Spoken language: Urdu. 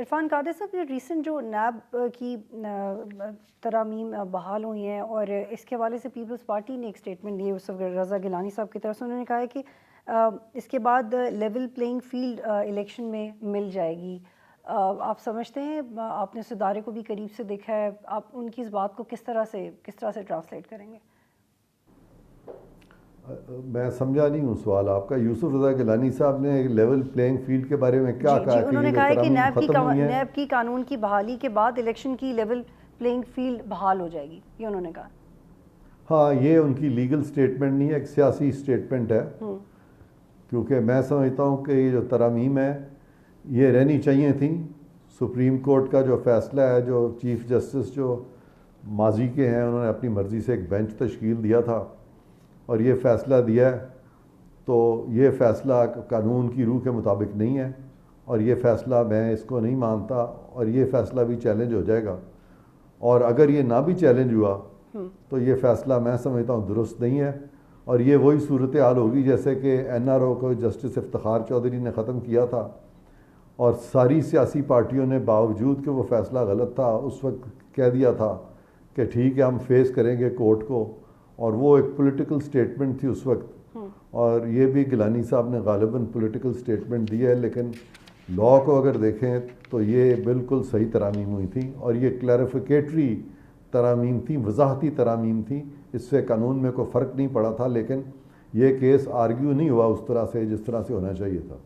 عرفان قادر صاحب، یہ ریسنٹ جو نیب کی ترامیم بحال ہوئی ہیں اور اس کے حوالے سے پیپلز پارٹی نے ایک سٹیٹمنٹ دی ہے یوسف رضا گیلانی صاحب کی طرف سے. انہوں نے کہا ہے کہ اس کے بعد لیول پلینگ فیلڈ الیکشن میں مل جائے گی. آپ سمجھتے ہیں، آپ نے اس ادارے کو بھی قریب سے دیکھا ہے، آپ ان کی اس بات کو کس طرح سے ٹرانسلیٹ کریں گے؟ میں سمجھا نہیں ہوں سوال آپ کا. یوسف رضا گیلانی صاحب نے لیول پلینگ فیلڈ کے بارے میں کیا کہا؟ انہوں نے کہا ہے کہ نیب کی قانون کی بحالی کے بعد الیکشن کی لیول پلینگ فیلڈ بحال ہو جائے گی، یہ انہوں نے کہا. ہاں، یہ ان کی لیگل سٹیٹمنٹ نہیں ہے، ایک سیاسی سٹیٹمنٹ ہے. کیونکہ میں سمجھتا ہوں کہ یہ جو ترامیم ہے یہ رہنی چاہیے تھیں. سپریم کورٹ کا جو فیصلہ ہے، جو چیف جسٹس جو ماضی کے ہیں، انہوں نے اپنی مرضی سے ایک بینچ تشکیل دیا تھا اور یہ فیصلہ دیا ہے، تو یہ فیصلہ قانون کی روح کے مطابق نہیں ہے اور یہ فیصلہ میں اس کو نہیں مانتا اور یہ فیصلہ بھی چیلنج ہو جائے گا. اور اگر یہ نہ بھی چیلنج ہوا تو یہ فیصلہ میں سمجھتا ہوں درست نہیں ہے اور یہ وہی صورتحال ہوگی جیسے کہ NRO کو جسٹس افتخار چودھری نے ختم کیا تھا اور ساری سیاسی پارٹیوں نے باوجود کہ وہ فیصلہ غلط تھا اس وقت کہہ دیا تھا کہ ٹھیک ہے ہم فیس کریں گے کورٹ کو، اور وہ ایک پولیٹیکل سٹیٹمنٹ تھی اس وقت. اور یہ بھی گیلانی صاحب نے غالباً پولیٹیکل سٹیٹمنٹ دی ہے، لیکن لاء کو اگر دیکھیں تو یہ بالکل صحیح ترامیم ہوئی تھیں اور یہ کلیریفیکیٹری ترامیم تھیں، وضاحتی ترامیم تھیں. اس سے قانون میں کوئی فرق نہیں پڑا تھا، لیکن یہ کیس آرگیو نہیں ہوا اس طرح سے جس طرح سے ہونا چاہیے تھا.